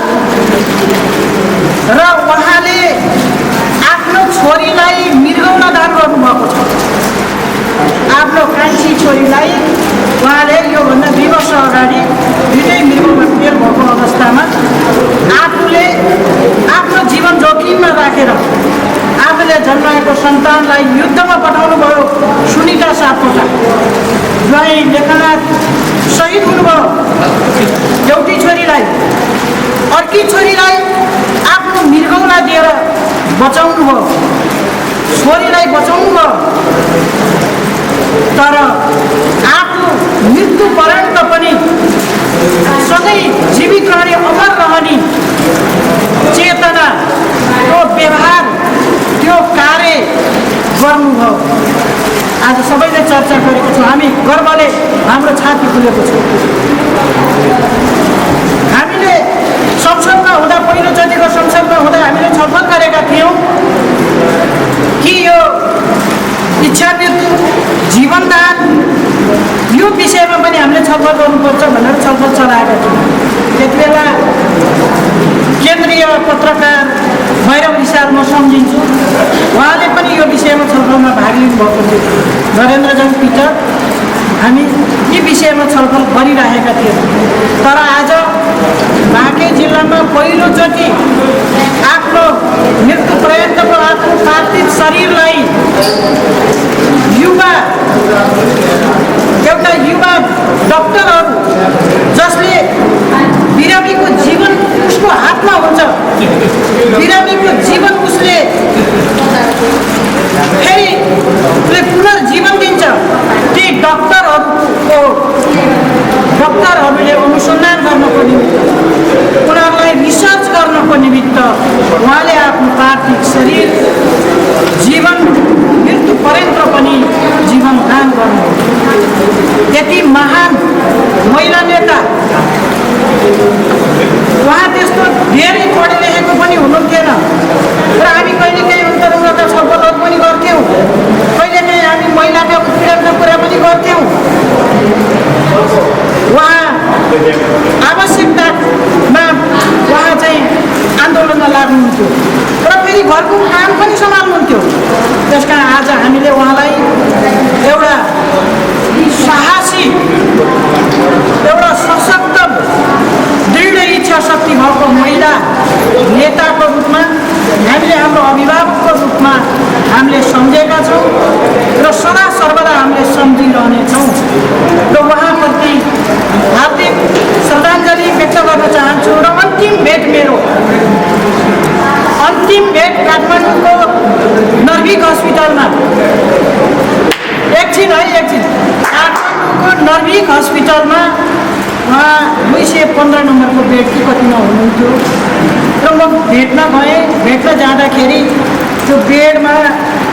र उहाँले आफ्नो छोरीलाई मृगौला दान गर्नुभएको छ। आफ्नो कान्छी छोरीलाई उहाँले योभन्दा 2 वर्ष अगाडि दुईटै मृगौला फेल भएको अवस्थामा आफूले आफ्नो जीवन जोखिममा राखेर आफूले जन्माएको सन्तानलाई युद्धमा पठाउनु भयो। सुनिता सापकोटा ज्वाइँ लेखनाथ शहीद हुनुभयो। एउटी छोरीलाई, अर्की छोरीलाई आफ्नो मृगौला दिएर बचाउनु भयो, छोरीलाई बचाउनु भयो। तर आफू मृत्यु पर्यन्त पनि सधैँ जीवित रहने, अमर रहने चेतना, त्यो व्यवहार, त्यो कार्य गर्नुभयो। आज सबैले चर्चा गरेको छौँ, हामी गर्वले हाम्रो छाती फुलेको छ। हामीले संसदमा हुँदा, पहिलोचोटिको संसदमा हुँदा हामीले छलफल गरेका थियौँ कि यो इच्छा मृत्यु, जीवनदान, यो विषयमा पनि हामीले छलफल गर्नुपर्छ भनेर छलफल चलाएका थियौँ। त्यति बेला केन्द्रीय पत्रकार भैरव रिसाल म सम्झिन्छु, उहाँले पनि यो विषयमा छलफलमा भाग लिनुभएको थियो। नरेन्द्रजन पिटर, हामी यी विषयमा छलफल गरिरहेका थियौँ। तर आज बाँके जिल्लामा पहिलोचोटि आफ्नो मृत्यु पर्यन्तको आफ्नो पार्थिव शरीरलाई एउटा युवा डक्टरहरू जसले बिरामीको जीवन उसको हातमा हुन्छ, बिरामीको जीवन उसले फेरि पुनर्जीवन दिन्छ, ती डक्टरहरूले अनुसन्धान गर्नको निमित्त, उनीहरूलाई रिसर्च गर्नको निमित्त उहाँले आफ्नो पार्थिव शरीर जीवन मृत्यु पर्यन्त पनि जीवन दान गर्नु। यति महान महिला नेता, उहाँ त्यस्तो धेरै पढे लेखेको पनि हुनुहुन्थेन र हामी कहिलेकाहीँ अन्तरङ्गता छलफलहरू पनि गर्थ्यौँ, कहिलेकाहीँ हामी महिलाका उत्पीडनका कुरा पनि गर्थ्यौँ। उहाँ आवश्यकतामा उहाँ चाहिँ आन्दोलनमा लाग्नुहुन्थ्यो र फेरि घरको काम पनि सम्हाल्नुहुन्थ्यो। त्यसकारण आज हामीले उहाँलाई एउटा साहसी, एउटा सशक्त, दृढ इच्छा शक्ति भएको महिला नेताको रूपमा हामीले हाम्रो अभिभावकको रूपमा हामीले सम्झेका छौँ र सदा सर्वदा हामीले सम्झिरहनेछौँ र उहाँप्रति हार्दिक श्रद्धाञ्जली व्यक्त गर्न चाहन्छु र अन्तिम हस्पिटलमा एकछिन काठमाडौँको नर्भिक हस्पिटलमा उहाँ 215 नम्बरको बेड कि कतिमा हुनुहुन्थ्यो र म भेट्न जाँदाखेरि त्यो बेडमा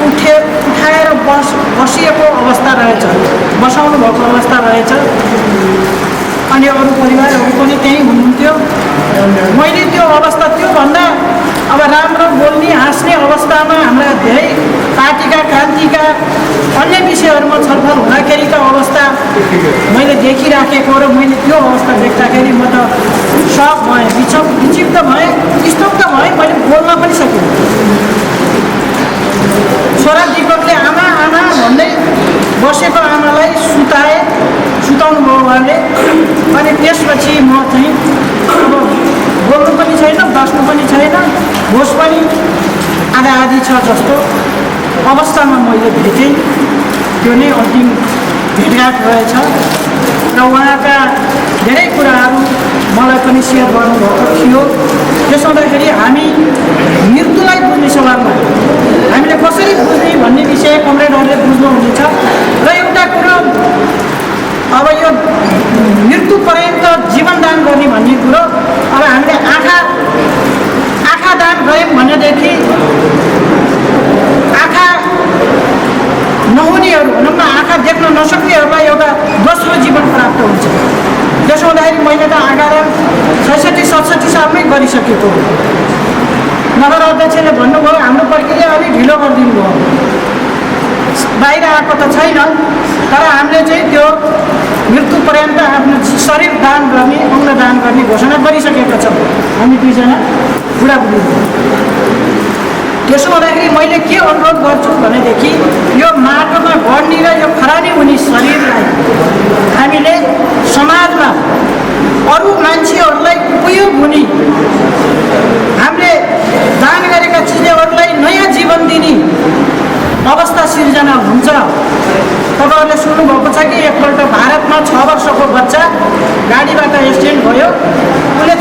उठाएर बसिएको अवस्था रहेछ, बसाउनु भएको अवस्था रहेछ। अनि अरू परिवारहरू पनि त्यहीँ हुनुहुन्थ्यो। मैले त्यो अवस्था त्योभन्दा अब राम्रो बोल्ने हाँस्ने अवस्थामा हाम्रा धेरै पार्टीका क्रान्तिका अन्य विषयहरूमा छलफल हुँदाखेरिका अवस्था मैले देखिराखेको र मैले त्यो अवस्था देख्दाखेरि म त सक भएँ, विक्षिप्त भएँ, स्तब्ध भएँ। मैले बोल्न पनि सकिनँ। छोरा दिपकले आमा आमा भन्दै बसेको आमालाई सुताउनु भयो उहाँले। अनि त्यसपछि म चाहिँ अब बोल्नु पनि छैन, बस्नु पनि छैन, होस पनि आधा आधी छ जस्तो अवस्थामा मैले भेटेँ। त्यो नै अन्तिम भेटघाट रहेछ र उहाँका धेरै कुराहरू मलाई पनि सेयर गर्नुभएको थियो। त्यसो हुँदाखेरि हामी मृत्युलाई बुझ्ने सवालमा हामीले कसरी बुझ्ने भन्ने विषय कमरेडहरूले बुझ्नुहुनेछ। र एउटा कुरो अब यो मृत्युपर्यन्त जीवनदान गर्ने भन्ने कुरो अब हामीले आँखा दान गऱ्यौँ भनेदेखि आँखा नहुनेहरू भनौँ न, आँखा देख्न नसक्नेहरूलाई एउटा दोस्रो जीवन प्राप्त हुन्छ। त्यसो हुँदाखेरि मैले त आगार 66-67 सालमै गरिसकेको हो। नगर अध्यक्षले भन्नुभयो हाम्रो प्रक्रिया अलिक ढिलो गरिदिनु भयो, बाहिर आएको त छैन, तर हामीले चाहिँ त्यो मृत्युपर्यन्त आफ्नो शरीर दान गर्ने, अङ्ग दान गर्ने घोषणा गरिसकेका छौँ हामी दुईजना बुढाबुढी। त्यसो हुँदाखेरि मैले के अनुरोध गर्छु भनेदेखि यो माटोमा बढ्ने र यो खरानी हुने शरीरलाई हामीले समाजमा अरू मान्छेहरूलाई उपयोग हुने, हामीले दान गरेका चिजहरूलाई नयाँ जीवन दिने अवस्था सिर्जना हुन्छ। तपाईँहरूले सुन्नुभएको छ कि एकपल्ट भारतमा 6 वर्षको बच्चा गाडीबाट एक्सिडेन्ट भयो। उसले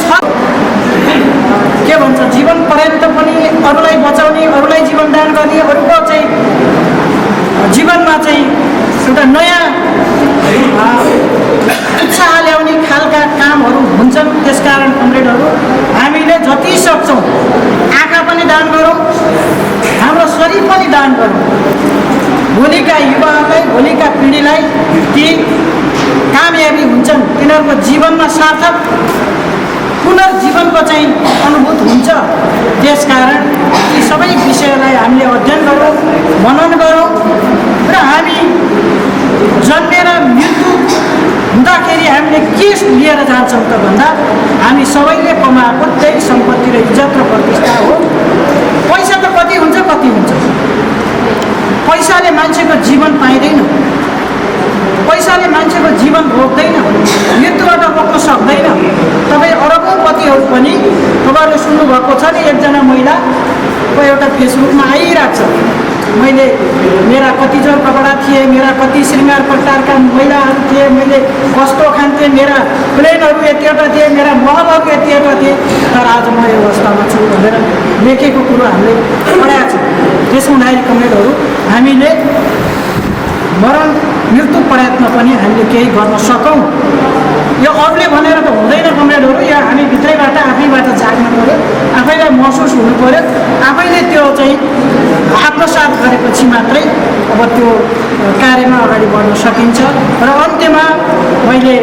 के भन्छ जीवन पर्यन्त पनि अरूलाई बचाउने, अरूलाई जीवनदान गर्ने, अरूको चाहिँ जीवनमा चाहिँ एउटा नयाँ उत्साह ल्याउने खालका कामहरू हुन्छन्। त्यसकारण कमरेडहरू हामीले जति सक्छौँ आँखा पनि दान गरौँ, हाम्रो शरीर पनि दान गरौँ। भोलिका युवाहरूलाई, भोलिका पिँढीलाई ती कामयाबी हुन्छन्, तिनीहरूको जीवनमा सार्थक पुनर्जीवनको चाहिँ अनुभूत हुन्छ। त्यसकारण यी सबै विषयलाई हामीले अध्ययन गरौँ, मनन गरौँ र हामी जन्मेर मृत्यु हुँदाखेरि हामीले के लिएर जान्छौँ त भन्दा हामी सबैले कमाएको त्यही सम्पत्ति र इज्जत र प्रतिष्ठा हो। पैसा त कति हुन्छ, पैसाले मान्छेको जीवन पाइँदैन, पैसाले मान्छेको जीवन रोक्दैन, मृत्युबाट रोक्न सक्दैन। तपाईँ अरबौँपतिहरू पनि तपाईँहरूले सुन्नुभएको छ नि, एकजना महिलाको एउटा फेसबुकमा आइरहेको छ, मैले मेरा कति जोर कपडा थिए, मेरा कति श्रृङ्गार प्रकारका महिलाहरू थिए, मैले कस्तो खान्थेँ, मेरा प्लेनहरू यतिवटा थिए, मेरा महलहरू यतिवटा थिए, तर आज म यो अवस्थामा छु भनेर लेखेको कुरो हामीले पढाएको छ। त्यसो हुँदाखेरि कमरेडहरू हामीले मृत्यु प्रयत्न पनि हामीले केही गर्न सकौँ। यो अरूले भनेर त हुँदैन कमरेडहरू, यो हामी भित्रैबाट आफैबाट जाग्नु पऱ्यो, आफैलाई महसुस हुनु पऱ्यो, आफैले त्यो चाहिँ आत्मसात गरेपछि मात्रै अब त्यो कार्यमा अगाडि बढ्न सकिन्छ। र अन्त्यमा मैले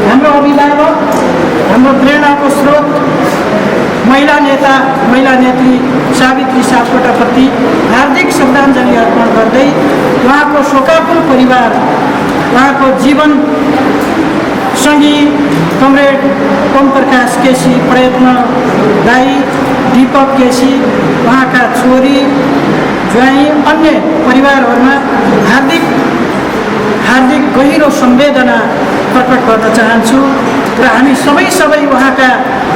हाम्रो अभिभावक, हाम्रो प्रेरणाको स्रोत, महिला नेत्री सावित्री सापकोटाप्रति हार्दिक श्रद्धाञ्जली अर्पण गर्दै उहाँको शोकाकुल परिवार, उहाँको जीवन सँगै कमरेड ओम प्रकाश केसी, प्रयत्न दाई दीपक केसी, उहाँका छोरी ज्वाइँ, अन्य परिवारहरूमा हार्दिक गहिरो संवेदना प्रकट गर्न चाहन्छु। र हामी सबै उहाँका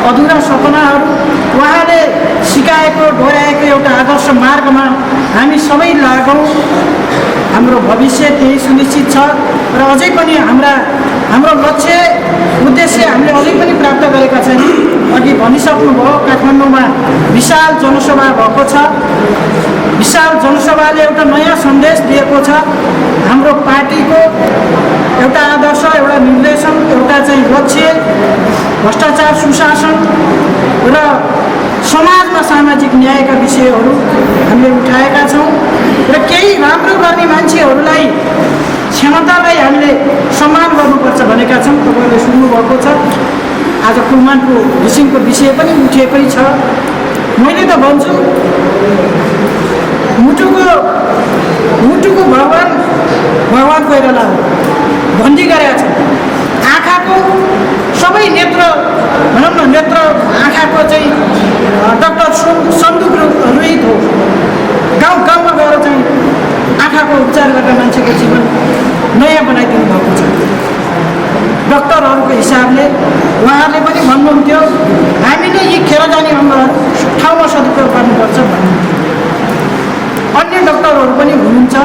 अधुरा सपनाहरू, उहाँले सिकाएको डोर्याएको एउटा आदर्श मार्गमा हामी सबै लागौँ। हाम्रो भविष्य त्यही सुनिश्चित छ र अझै पनि हाम्रो लक्ष्य उद्देश्य हामीले अझै पनि प्राप्त गरेका छैनौँ। अघि भनिसक्नुभयो, काठमाडौँमा विशाल जनसभा भएको छ। विशाल जनसभाले एउटा नयाँ सन्देश दिएको छ। हाम्रो पार्टीको एउटा आदर्श, एउटा निर्देशन, एउटा चाहिँ लक्ष्य भ्रष्टाचार, सुशासन र समाजमा सामाजिक न्यायका विषयहरू हामीले उठाएका छौँ र केही राम्रो गर्ने मान्छेहरूलाई, क्षमतालाई हामीले सम्मान गर्नुपर्छ भनेका छौँ। तपाईँले सुन्नुभएको छ, आज कुलमानको घिसिङको विषय पनि उठेकै छ। मैले त भन्छु मुटुको भगवान कोइराला हो भन्ने गरेका छ। आँखाको सबै नेत्र भनौँ न, नेत्र आँखाको चाहिँ डाक्टर सन्दुक रोहित हो। गाउँ गाउँमा गएर चाहिँ आँखाको उपचार गरेर मान्छेको जीवन नयाँ बनाइदिनु भएको छ। डक्टरहरूको हिसाबले उहाँहरूले पनि भन्नुहुन्थ्यो हामीले यी खेर जाने अङ्गहरू ठाउँमा सदुपयोग गर्नुपर्छ भन्नुहुन्थ्यो। अन्य डक्टरहरू पनि हुनुहुन्छ।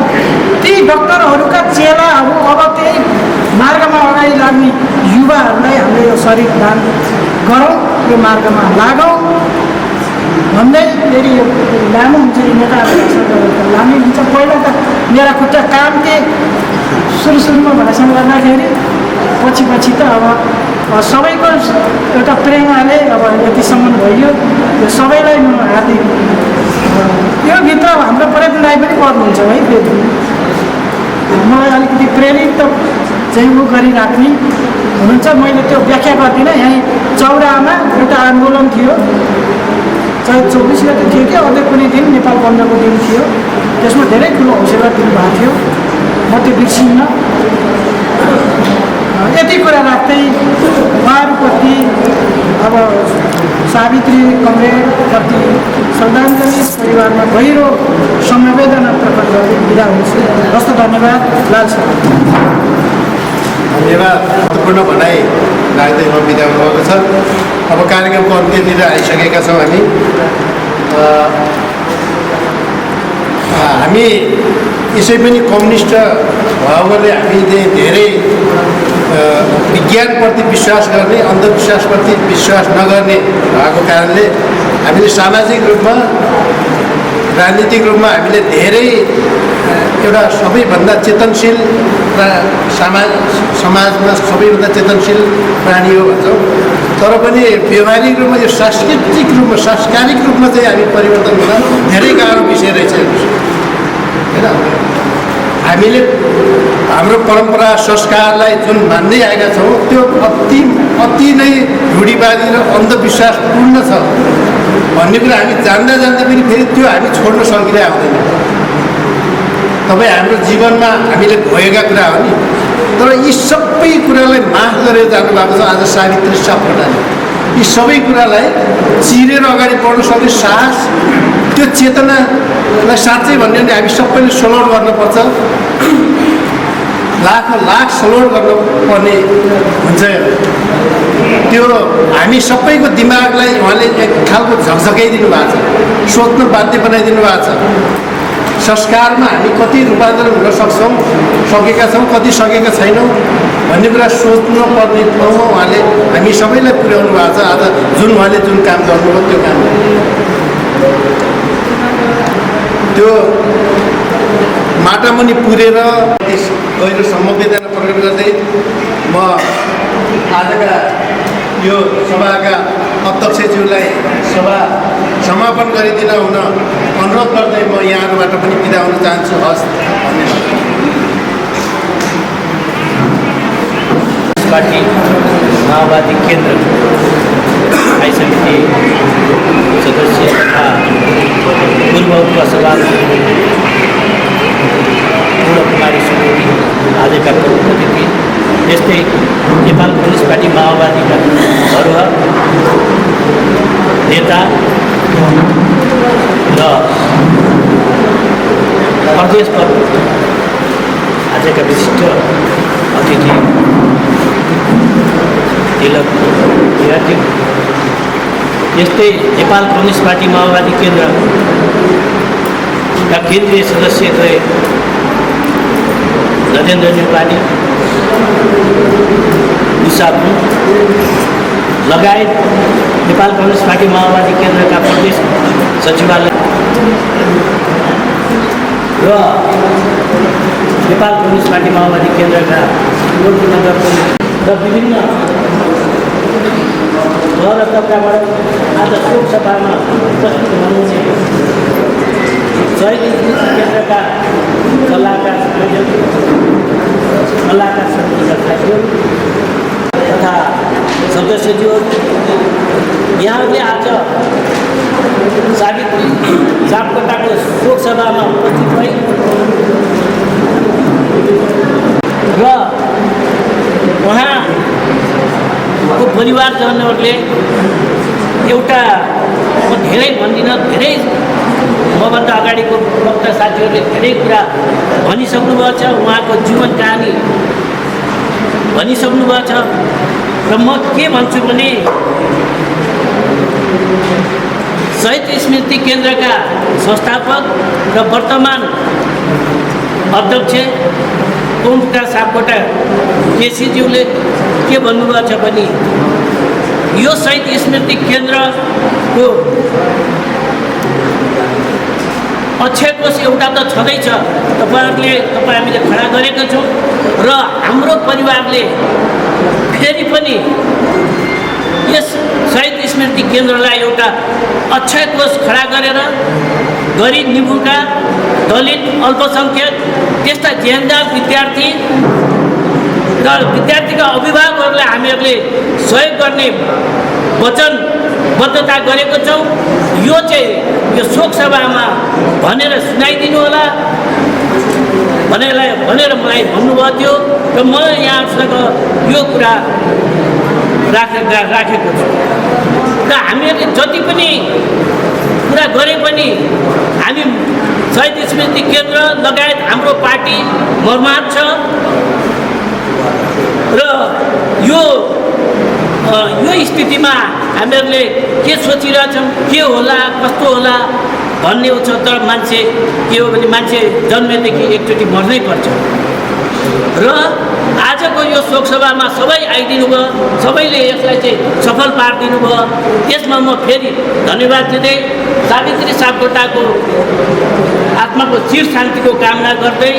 ती डक्टरहरूका चेलाहरू अब त्यही मार्गमा अगाडि लाग्ने युवाहरूलाई हामीले यो शरीर दान गरौँ, यो मार्गमा लागौँ भन्दै फेरि यो लामो हुन्छ। यो नेताहरू लामै हुन्छ। पहिला त मेरा खुट्टा काम थिए सुरुमा भाषण गर्दाखेरि, पछि त अब सबैको एउटा प्रेरणाले अब यतिसम्म भइयो। यो सबैलाई म हार्दिक, यो भित्र हाम्रो प्रेम राई पनि पर्नुहुन्छ है। फेरि मलाई अलिकति प्रेरित चाहिँ ऊ गरिराख्ने हुनुहुन्छ। मैले त्यो व्याख्या गर्दिनँ। यहीँ चौरामा एउटा आन्दोलन थियो, चाहे 24 गते थियो कि अझै कुनै दिन नेपाल बन्दको दिन थियो। त्यसमा धेरै ठुलो हौसला दिनुभएको थियो, म त्यो बिर्सिन्न। यति कुरा राख्दै उहाँहरूप्रति अब सावित्री कमरेडप्रति श्रद्धाञ्जली, परिवारमा गहिरो संवेदना प्रकट गर्दै बिदा हुन्छु। हस्त धन्यवाद। लाल सर धन्यवाद। महत्त्वपूर्ण भनाइ राख्दै म बिदा हुनुभएको छ। अब कार्यक्रमको अन्त्यतिर आइसकेका छौँ हामी यसै पनि कम्युनिस्ट भएकोले हामीले धेरै विज्ञानप्रति विश्वास गर्ने, अन्धविश्वासप्रति विश्वास नगर्ने भएको कारणले हामीले सामाजिक रूपमा, राजनीतिक रूपमा हामीले धेरै एउटा सबैभन्दा चेतनशील र समाजमा सबैभन्दा चेतनशील प्राणी हो भन्छौँ। तर पनि व्यवहारिक रूपमा, यो सांस्कृतिक रूपमा, सांस्कारिक रूपमा चाहिँ हामी परिवर्तन हुन धेरै गाह्रो विषय रहेछ होइन। हामीले हाम्रो परम्परा संस्कारलाई जुन मान्दै आएका छौँ त्यो अति नै रूढिवादी र अन्धविश्वासपूर्ण छ भन्ने कुरा हामी जान्दा पनि फेरि त्यो हामी छोड्न सकिँदै आउँदैन। तपाईँ हाम्रो जीवनमा हामीले भएका कुरा हो नि। तर यी सबै कुरालाई माफ गरेर जानुभएको छ आज सावित्री सापकोटाले। यी सबै कुरालाई चिरेर अगाडि बढ्न सक्ने साहस, त्यो चेतनालाई साँच्चै भन्यो भने हामी सबैले सलोट गर्नुपर्छ। लाख सलोट गर्नुपर्ने हुन्छ। त्यो हामी सबैको दिमागलाई उहाँले एक खालको झकझकाइदिनु भएको छ, सोच्न बाध्य बनाइदिनु भएको छ। संस्कारमा हामी कति रूपान्तरण हुन सकेका छौँ, कति सकेका छैनौँ भन्ने कुरा सोच्नुपर्ने ठाउँमा उहाँले हामी सबैलाई पुर्याउनु भएको छ। आज उहाँले जुन काम गर्नुभयो त्यो काम त्यो माटामुनि पुरेर गहिरो समवेदना प्रकट गर्दै म आजका यो सभाका अध्यक्षज्यूलाई सभा समापन गरिदिन हुन अनुरोध गर्दै म यहाँहरूबाट पनि बिदा हुन चाहन्छु। हस्, धन्यवाद। पार्टी माओवादी केन्द्र स्थायी समिति सदस्य तथा पूर्व उपसभापति पूर्णकुमारी सुवेदी आजका प्रमुख अतिथि, यस्तै नेपाल कम्युनिस्ट पार्टी माओवादीका धरोहर नेता र प्रदेश प्रमुख आजका विशिष्ट अतिथि तिलक विद्यार्थी, यस्तै नेपाल कम्युनिस्ट पार्टी माओवादी केन्द्रका केन्द्रीय सदस्य नरेन्द्र नेपाली, उषा लगायत नेपाल कम्युनिस्ट पार्टी माओवादी केन्द्रका प्रदेश सचिवालय र नेपाल कम्युनिस्ट पार्टी माओवादी केन्द्रका गोर्खा नगर र विभिन्न घर र तबकाबाट आज शोक सभामा उपस्थित हुनुहुने शहीद केन्द्रका सल्लाहकार समितिका साथीहरू तथा सदस्यज्यूहरू, यहाँहरूले आज सावित्री सापकोटाको शोक सभामा उपस्थित भई र उहाँको परिवारजनहरूले एउटा म धेरै भन्दिनँ, धेरै मभन्दा अगाडिको वक्ता साथीहरूले धेरै कुरा भनिसक्नुभएको छ, उहाँको जीवन कहानी भनिसक्नुभएको छ। र म के भन्छु भने शहीद स्मृति केन्द्रका संस्थापक र वर्तमान अध्यक्ष ओमप्रकाश सापकोटा केसीज्यूले के भन्नुभएको छ भने यो शहीद स्मृति केन्द्रको अक्षय कोष एउटा त छँदैछ, हामीले खडा गरेका छौँ र हाम्रो परिवारले फेरि पनि यस शहीद स्मृति केन्द्रलाई एउटा अक्षय कोष खडा गरेर गरिब निमुखा दलित अल्पसङ्ख्यक त्यस्ता ज्यानदार विद्यार्थी र विद्यार्थीका अभिभावकहरूलाई हामीहरूले सहयोग गर्ने वचनबद्धता गरेको छौँ। यो चाहिँ यो शोक सभामा भनेर सुनाइदिनु होला भनेर मलाई भन्नुभएको थियो र म यहाँसँग यो कुरा राखेको छु। र हामीहरूले जति पनि कुरा गरे पनि हामी शहीद स्मृति केन्द्र लगायत हाम्रो पार्टी मर्माहत छ र यो स्थितिमा हामीहरूले के सोचिरहेछौँ, के होला कस्तो होला भन्ने छ। तर मान्छे के हो भने मान्छे जन्मेदेखि एकचोटि मर्नै पर्छ र आजको यो शोकसभामा सबै आइदिनु भयो, सबैले यसलाई चाहिँ सफल पारिदिनु भयो। त्यसमा म फेरि धन्यवाद दिँदै सावित्री सापकोटाको आत्माको चिर शान्तिको कामना गर्दै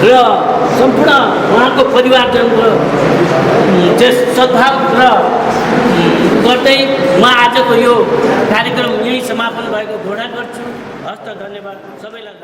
र सम्पूर्ण उहाँको परिवारजनको सद्भाव र गर्दै म आजको यो कार्यक्रम यही समापन भएको घोषणा गर्छु। हस्त धन्यवाद सबैलाई।